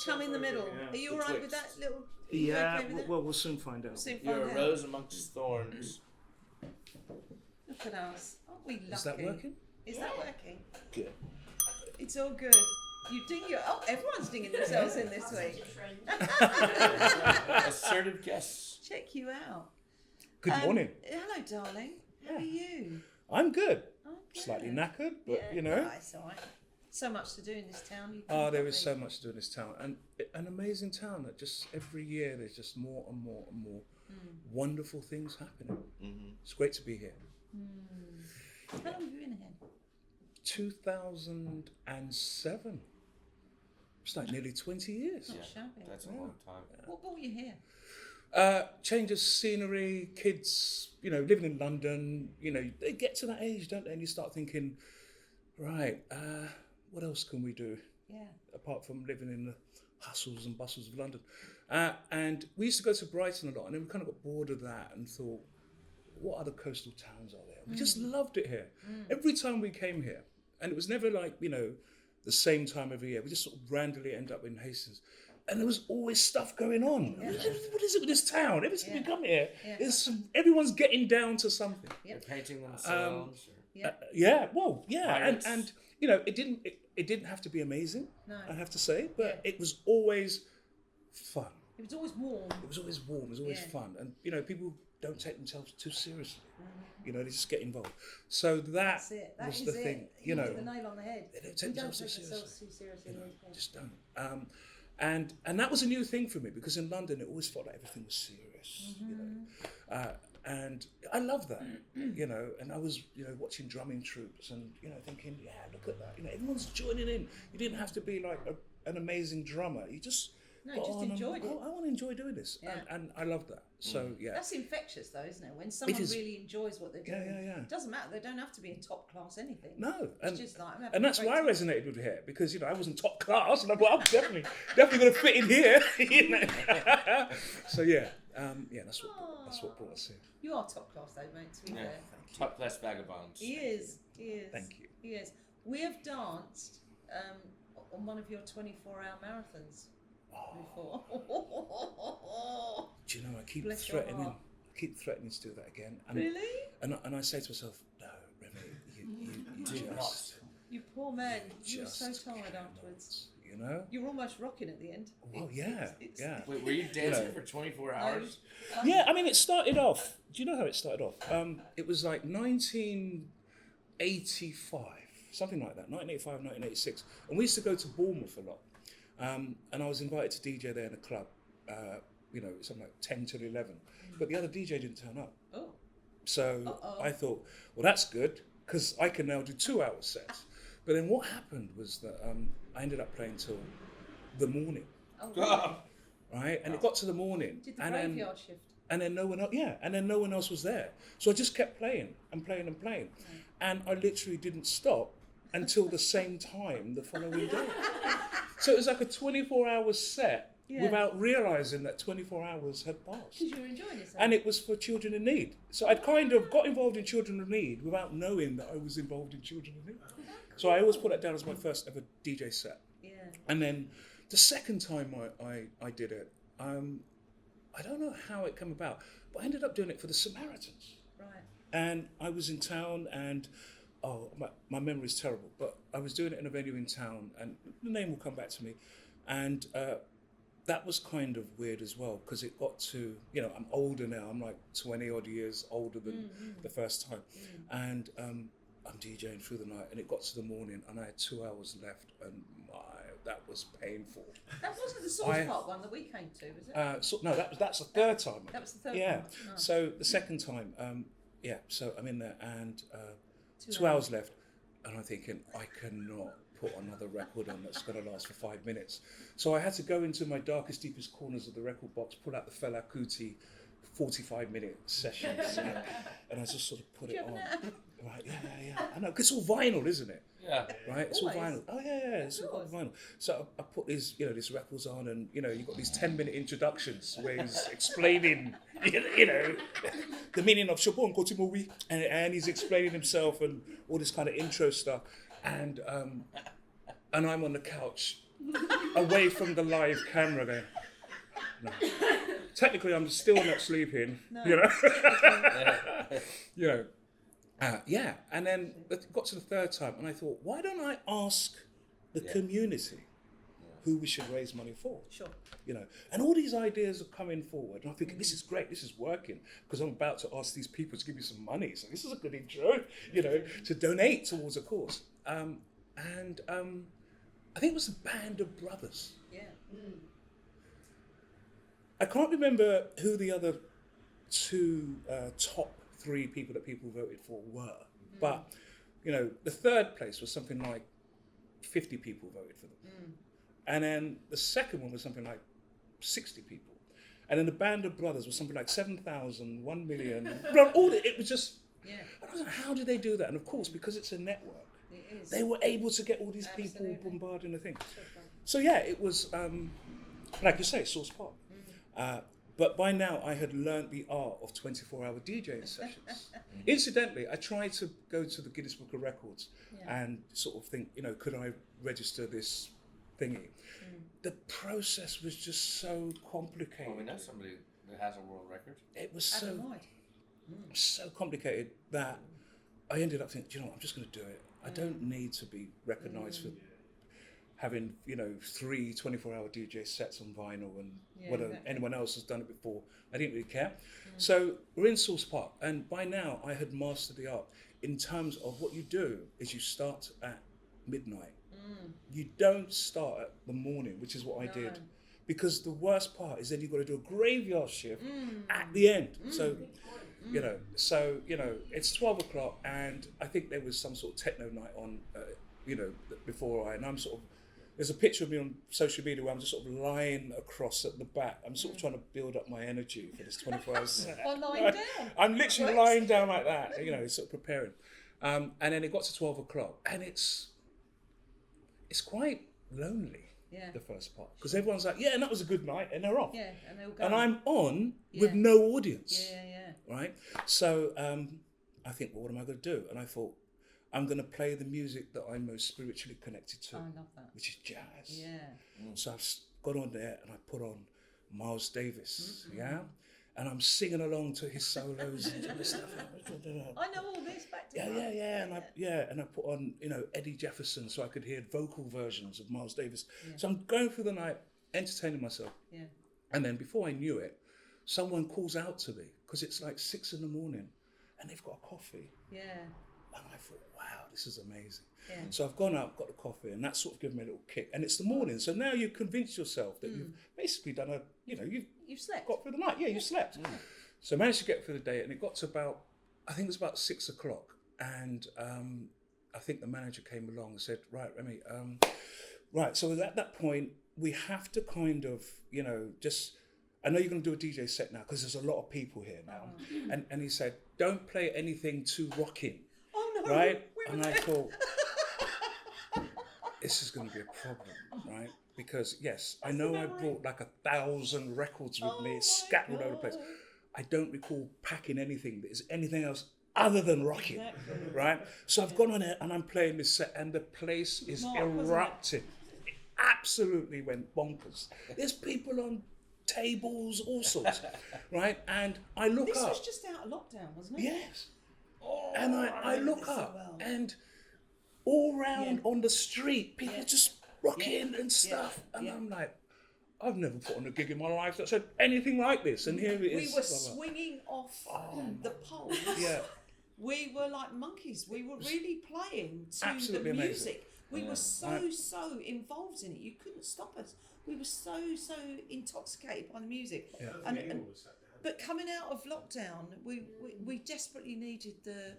come in the middle. Are you all right with that little? Yeah, Okay with that? well, we'll soon find out. You're a rose amongst thorns. Look at us. Aren't we lucky? Is that working? Is that working? Good. It's all good. You ding your... Oh, everyone's dinging themselves in this week. Assertive guests. Check you out. Good morning. Hello, darling. How are you? I'm good. Oh, good. Slightly knackered, but Yeah, you know. it's all right. So much to do in this town. There is so much to do in this town, and an amazing town that just every year there's just more and more and more wonderful things happening. Mm-hmm. It's great to be here. How long have you been here? 2007. It's like nearly 20 years. Not shabby. That's a long time. What brought you here? Change of scenery, kids, living in London, they get to that age, don't they? And you start thinking, right, what else can we do? Yeah. Apart from living in the hustles and bustles of London. And we used to go to Brighton a lot, and then we kind of got bored of that and thought, what other coastal towns are there? We just loved it here. Every time we came here, and it was never like, the same time every year. We just sort of randomly end up in Hastings. And there was always stuff going on. Yeah. What is it with this town? Every time we come here, Yeah. everyone's getting down to something. They're painting themselves. And it didn't have to be amazing, I have to say, but it was always fun. It was always warm. It was always warm, it was always fun. And, people don't take themselves too seriously. They just get involved. So That's it. That was is the it. thing. You hit the nail on the head. They don't We take don't themselves take too ourselves seriously. too seriously. Just don't. And that was a new thing for me, because in London it always felt like everything was serious. And I love that. And I was watching drumming troops and thinking, look at that. Everyone's joining in. You didn't have to be like an amazing drummer. You just enjoyed it. I want to enjoy doing this, and I love that. So that's infectious, though, isn't it? When someone really enjoys what they're doing, it doesn't matter. They don't have to be in top class anything. No, it's just like, and that's why I resonated with here, because I wasn't top class, and I thought I'm definitely going to fit in here. So that's what brought us here. You are top class, though, mate. To be fair, Top class vagabonds. He is. Thank you. He is. We have danced on one of your 24-hour marathons. Before. Do you know, I keep threatening to do that again. And, really? And I say to myself, no, Remi, you just... You poor man, you were so tired afterwards. You were almost rocking at the end. Well, yeah. Wait, were you dancing for 24 hours? Yeah, I mean, it started off... Do you know how it started off? It was like 1985, something like that, 1985, 1986. And we used to go to Bournemouth a lot. And I was invited to DJ there in a club, something like 10 till 11. But the other DJ didn't turn up. Oh. So I thought, well, that's good, because I can now do 2-hour sets. But then what happened was that I ended up playing till the morning. Oh, really? Right? And it got to the morning. Did the graveyard shift? And then no one else was there. So I just kept playing and playing and playing. And I literally didn't stop until the same time the following day. So it was like a 24-hour set without realising that 24 hours had passed. Because you were enjoying yourself. And it was for children in need. So I'd kind of got involved in children in need without knowing that I was involved in children in need. So I always put that down as my first ever DJ set. Yeah. And then the second time I did it, I don't know how it came about, but I ended up doing it for the Samaritans. Right. And I was in town and... my memory's terrible, but I was doing it in a venue in town, and the name will come back to me. And that was kind of weird as well, because it got to, I'm older now, I'm like 20 odd years older than the first time. And I'm DJing through the night, and it got to the morning, and I had 2 hours left, and that was painful. That wasn't the Source Park one that we came to, was it? No, that's the third time. That was the third one? Oh. So the second time, so I'm in there, and... 2 hours left, and I'm thinking, I cannot put another record on that's going to last for 5 minutes. So I had to go into my darkest, deepest corners of the record box, pull out the Fela Kuti 45-minute sessions, and I just sort of put it on. Right, yeah. I know, because it's all vinyl, isn't it? Yeah. Right, it's all vinyl. Oh yeah, it's all vinyl. So I put these, these records on, and you've got these 10-minute introductions where he's explaining, the meaning of Shopon Kotimowi, and he's explaining himself and all this kind of intro stuff, and I'm on the couch away from the live camera going, no. Technically, I'm still not sleeping, No. you know. You know, yeah. And then it got to the third time, and I thought, why don't I ask the community who we should raise money for? Sure. You know, and all these ideas are coming forward, and I'm thinking, this is great, this is working, because I'm about to ask these people to give me some money, so this is a good intro, you know, to donate towards a cause. I think it was a band of brothers. Yeah. I can't remember who the other two top three people that people voted for were, but you know, the third place was something like 50 people voted for them, and then the second one was something like 60 people, and then the band of brothers was something like 7,000, 1 million. It was just. Yeah. I was like, how do they do that? And of course, because it's a network, It is. they were able to get all these people Absolutely. bombarding the thing. Sure. So yeah, it was, like you say, Source Pop. But by now I had learned the art of 24-hour DJing sessions. Incidentally, I tried to go to the Guinness Book of Records and sort of think, you know, could I register this thingy? The process was just so complicated. Well, we know somebody that has a world record. It was so complicated that I ended up thinking, you know what, I'm just going to do it. I don't need to be recognised for having, you know, 3 24-hour DJ sets on vinyl and whether anyone else has done it before. I didn't really care. So we're in Source Park, and by now I had mastered the art in terms of what you do is you start at midnight. You don't start at the morning, which is what I did. Because the worst part is then you've got to do a graveyard shift at the end. So, you know, it's 12 o'clock, and I think there was some sort of techno night on, you know, before and I'm sort of, there's a picture of me on social media where I'm just sort of lying across at the back. I'm sort of trying to build up my energy for this 24 hours set. Or lying down. I'm literally lying down like that, you know, sort of preparing. And then it got to 12 o'clock, and it's quite lonely. Yeah. The first part, because everyone's like, yeah, and that was a good night, and they're off. Yeah, and they all go. And I'm on with no audience. Yeah. Right? So I think, well, what am I going to do? And I thought, I'm going to play the music that I'm most spiritually connected to, I love that. which is jazz. Yeah. So I've got on there and I put on Miles Davis, and I'm singing along to his solos and all this stuff. I know all this back to back. And I put on, you know, Eddie Jefferson so I could hear vocal versions of Miles Davis. So I'm going through the night, entertaining myself. Yeah. And then before I knew it, someone calls out to me because it's like 6 a.m. and they've got a coffee. Yeah. And I thought, wow, this is amazing. Yeah. So I've gone out, got the coffee, and that sort of given me a little kick. And it's the morning, so now you've convinced yourself that you've basically done You've slept. got through the night. Yeah, you slept. So I managed to get through the day, and it got to about, I think it was about 6 o'clock, and I think the manager came along and said, right, Remi, right, so at that point, we have to kind of, you know, just, I know you're going to do a DJ set now, because there's a lot of people here now. And he said, don't play anything too rocking. Oh, no. Right? And I thought, this is going to be a problem, right? Because yes, I know I brought like 1,000 records with me, scattered all over the place. I don't recall packing anything that is anything else other than rocking, right? So I've gone on it and I'm playing this set, and the place is erupting. It absolutely went bonkers. There's people on tables, all sorts, right? And I look up. This was just out of lockdown, wasn't it? Yes. And I look up, and all round on the street, people just rocking and stuff. And I'm like, I've never put on a gig in my life that said anything like this. And here it is. We were swinging off the poles. Yeah. We were like monkeys. We were really playing to the amazing. music. We were so involved in it. You couldn't stop us. We were so intoxicated by the music. Yeah. But coming out of lockdown, we desperately needed the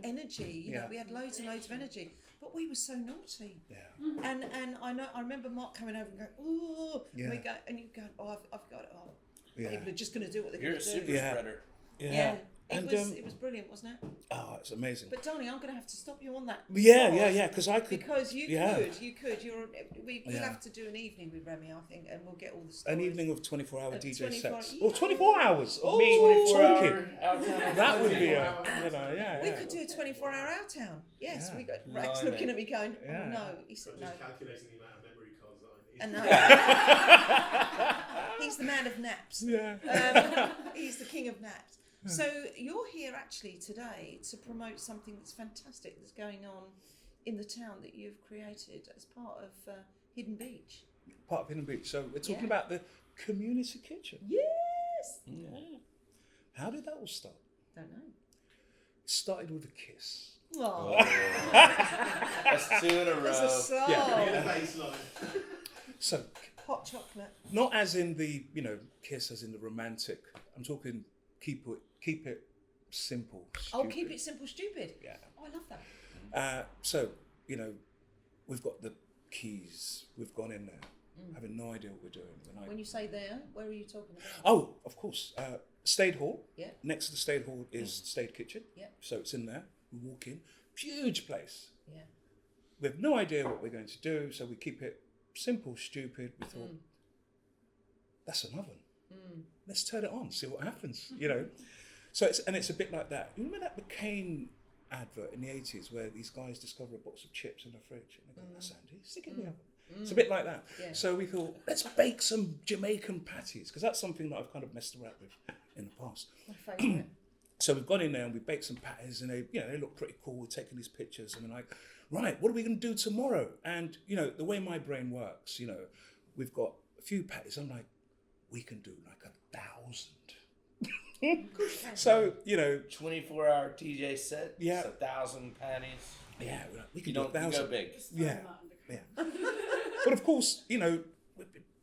energy. You know, we had loads and loads of energy, but we were so naughty. Yeah. And I remember Mark coming over and going, oh, and we go, and you go, oh, I've got it. Oh, people are just going to do what they're going to do. You're a super spreader. Yeah. It was brilliant, wasn't it? Oh, it's amazing. But darling, I'm going to have to stop you on that. Yeah, because I could. Because you could. We'll have to do an evening with Remi, I think, and we'll get all the stories. An evening of 24-hour DJ 24 sets. Or 24 hours of me talking. That would be We could do a 24-hour Our Town. Yes, we got Rex looking at me going, oh no. He said no. Just calculating the amount of memory cards that I need. He's the man of naps. Yeah. He's the king of naps. So you're here actually today to promote something that's fantastic that's going on in the town that you've created as part of Hidden Beach. Part of Hidden Beach. So we're talking about the community kitchen. Yes. Yeah. How did that all start? Don't know. It started with a kiss. Oh. That's 2 in a row. That's a song. The baseline. So Hot chocolate. not as in the, kiss as in the romantic. I'm talking keep it simple. Oh, keep it simple, stupid. Yeah. Oh, I love that. So, we've got the keys. We've gone in there, having no idea what we're doing. When you say there, where are you talking about? Oh, of course. Stade Hall. Yeah. Next to the Stade Hall is Stade Kitchen. Yeah. So it's in there. We walk in. Huge place. Yeah. We have no idea what we're going to do, so we keep it simple, stupid. We thought, that's an oven. Let's turn it on, see what happens, So it's a bit like that. You remember that McCain advert in the 80s where these guys discover a box of chips in the fridge and they go, that's handy, stick it in the oven. It's a bit like that. Yeah. So we thought, let's bake some Jamaican patties, because that's something that I've kind of messed around with in the past. My favourite. So we've gone in there and we baked some patties and they look pretty cool. We're taking these pictures and we're like, right, what are we going to do tomorrow? And, the way my brain works, we've got a few patties. I'm like, we can do like 1,000. So, 24-hour TJ set. Yeah. 1,000 patties. Yeah, we can You do don't 1,000. go big. Yeah. But of course, we're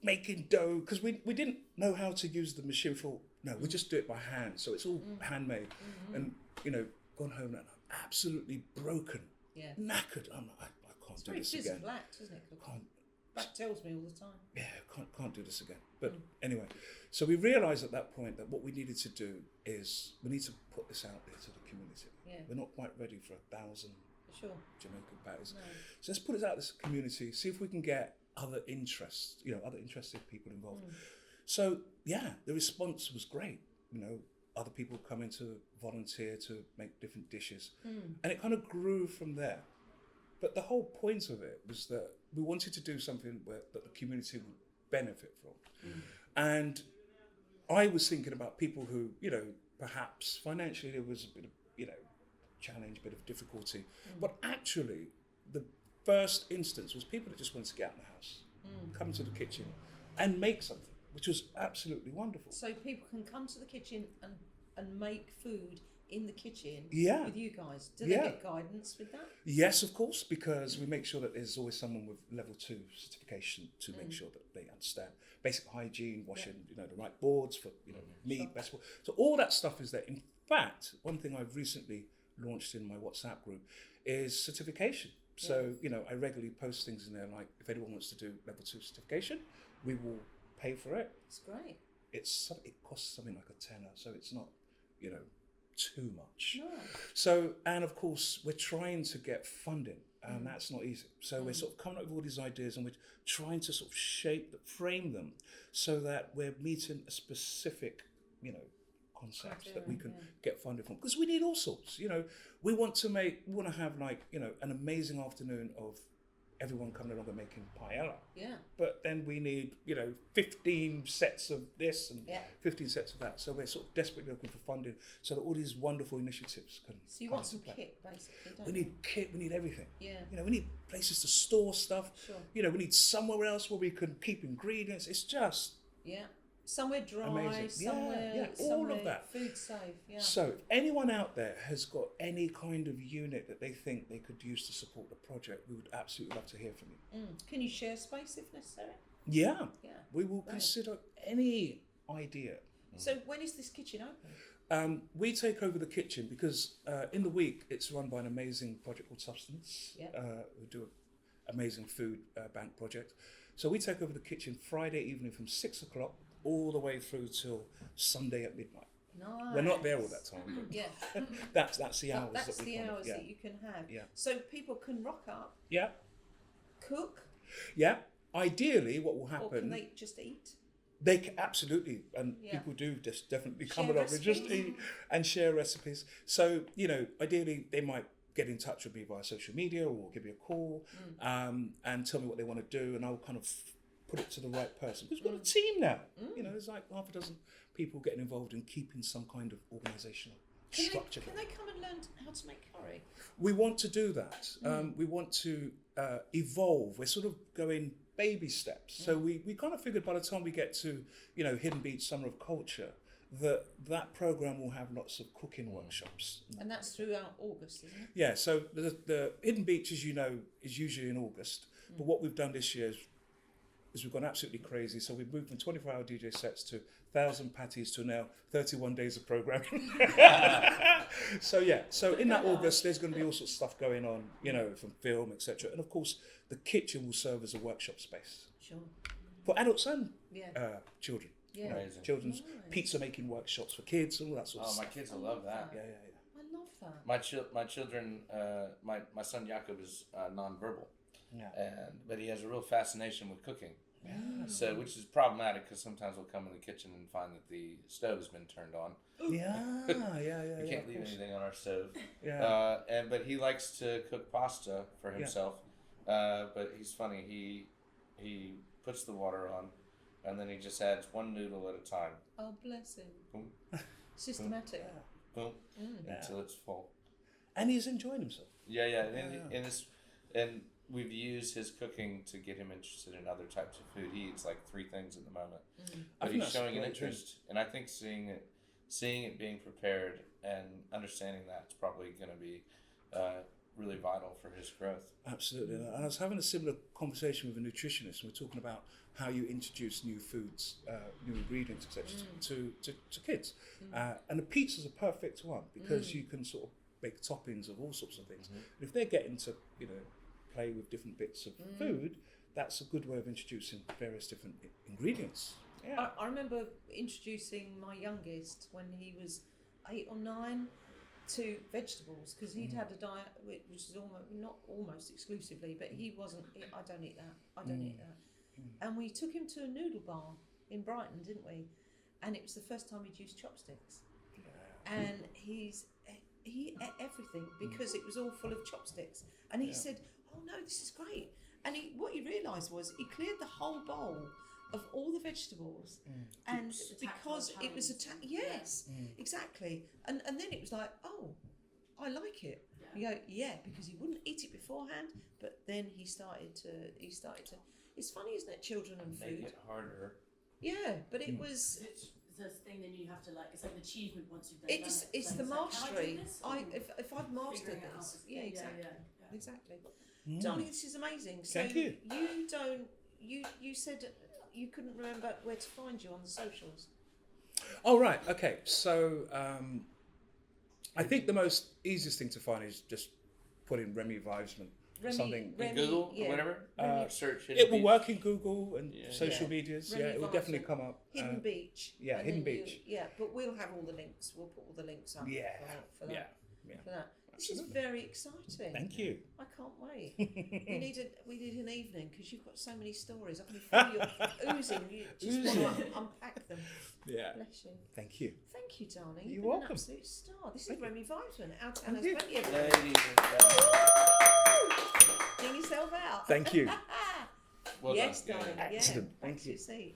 making dough because we didn't know how to use the machine for. No, we just do it by hand. So it's all handmade. And, gone home and I'm absolutely broken. Yeah. Knackered. I'm like, I can't do this again. It's very black, isn't it? That tells me all the time. Yeah, can't do this again. But anyway, so we realised at that point that what we needed to do is we need to put this out there to the community. Yeah. We're not quite ready for 1,000 Jamaican patties. No. So let's put it out to the community, see if we can get other interests, other interested people involved. So yeah, the response was great. Other people coming to volunteer to make different dishes. And it kind of grew from there. But the whole point of it was that we wanted to do something that the community would benefit from. And I was thinking about people who, perhaps financially there was a bit of, challenge, a bit of difficulty. But actually, the first instance was people that just wanted to get out of the house, come to the kitchen and make something, which was absolutely wonderful. So people can come to the kitchen and make food in the kitchen with you guys. Do they get guidance with that? Yes, of course, because we make sure that there's always someone with level 2 certification to make sure that they understand basic hygiene, washing, the right boards for, meat, vegetable. So all that stuff is there. In fact, one thing I've recently launched in my WhatsApp group is certification. So, I regularly post things in there like, if anyone wants to do level 2 certification, we will pay for it. It's great. It costs something like a tenner, so it's not, too much. No. So, and of course, we're trying to get funding, and that's not easy. So we're sort of coming up with all these ideas, and we're trying to sort of frame them, so that we're meeting a specific, concept that we can get funding from. Because we need all sorts. We want to have like, an amazing afternoon of everyone coming along and making paella. Yeah. But then we need, 15 sets of this and 15 sets of that. So we're sort of desperately looking for funding so that all these wonderful initiatives can. So you want some kit, basically, don't you? We need kit, we need everything. Yeah. We need places to store stuff. Sure. We need somewhere else where we can keep ingredients. It's just. Yeah. Somewhere dry, amazing. somewhere all of that. Food safe, So if anyone out there has got any kind of unit that they think they could use to support the project, we would absolutely love to hear from you. Can you share space if necessary? Yeah. We will consider any idea. So when is this kitchen open? We take over the kitchen because in the week it's run by an amazing project called Substance, who do an amazing food bank project. So we take over the kitchen Friday evening from 6 o'clock all the way through till Sunday at midnight. Nice. We're not there all that time. But Yeah. that's the hours That's that we the kind of- hours yeah. that you can have. Yeah. So people can rock up, Yeah. cook, Yeah. Ideally, what will or can happen? they just eat? They can, absolutely, and Yeah. people do just definitely Share come along and just recipes. eat and share recipes. So ideally, they might get in touch with me via social media or give me a call and tell me what they want to do, and I'll kind of put it to the right person. Because we've got a team now. There's like half a dozen people getting involved in keeping some kind of organisational structure. Can they come and learn how to make curry? We want to do that. We want to evolve. We're sort of going baby steps. So we kind of figured by the time we get to, Hidden Beach Summer of Culture, that program will have lots of cooking workshops. And that's throughout August, isn't it? Yeah, so the Hidden Beach, as you know, is usually in August. But what we've done this year is we've gone absolutely crazy. So we've moved from 24-hour DJ sets to 1,000 patties to now 31 days of programming. So in that August, there's going to be all sorts of stuff going on, from film, etc. And of course, the kitchen will serve as a workshop space Sure. for adults and Yeah. children. Yeah. Amazing. Children's Nice. pizza making workshops for kids, all that sort of Oh, my stuff. kids will love that. Yeah. I love that. My children, my son Jakob is nonverbal, but he has a real fascination with cooking. So, which is problematic because sometimes we'll come in the kitchen and find that the stove has been turned on. Yeah. We can't leave anything on our stove. Yeah. But he likes to cook pasta for himself. But he's funny. He puts the water on, and then he just adds one noodle at a time. Oh, bless him. Boom, Systematic. boom, until it's full. And he's enjoying himself. Yeah. And we've used his cooking to get him interested in other types of food. He eats like 3 things at the moment, I but think he's that's showing a an great thing. interest. And I think seeing it being prepared and understanding that's probably going to be really vital for his growth. Absolutely. And I was having a similar conversation with a nutritionist, and we're talking about how you introduce new foods, new ingredients, etc., to kids. And the pizza's a perfect one because you can sort of make toppings of all sorts of things. And if they're getting to, play with different bits of food, that's a good way of introducing various different ingredients. Yeah. I remember introducing my youngest when he was 8 or 9 to vegetables because he'd had a diet which was not almost exclusively, but he wasn't. I don't eat that. I don't eat that. And we took him to a noodle bar in Brighton, didn't we? And it was the first time he'd used chopsticks. And he ate everything because it was all full of chopsticks. And he said, "Oh no, this is great." And what he realised was he cleared the whole bowl of all the vegetables, and because it was yes, exactly. And then it was like, "Oh, I like it." You go, "Yeah," because he wouldn't eat it beforehand, but then he started to. It's funny, isn't it? Children and Make food. it harder. Yeah, but it was. It's the thing that you have to it's like an achievement once you've done It's it. the mastery. Can I do this? If I'd mastered Figuring it out. this, yeah, exactly, Yeah. exactly. Darling, this is amazing. So Thank you. You said you couldn't remember where to find you on the socials. Oh, right. Okay. So I think the most easiest thing to find is just put in Remi Vibesman. Something In Google or whatever? Search Hidden it will Beach. work in Google and social Yeah. medias. Remi It will definitely Vibesman. come up. Hidden Beach. yeah, and Hidden then Beach. But we'll have all the links. We'll put all the links up. Yeah. For that. Yeah. For that. This is Absolutely. very exciting. Thank you. I can't wait. we need an evening because you've got so many stories. I can feel you oozing. You just want to unpack them. Yeah. Bless you. Thank you. Thank you, darling. You're You've been welcome. an absolute star. This is Thank you. Remi Vibesman. Our town Thank has you. plenty of Ladies and gentlemen. Ding yourself out. Thank you. Well yes, done. darling. Excellent. Yeah. Thank Back to you. your seat.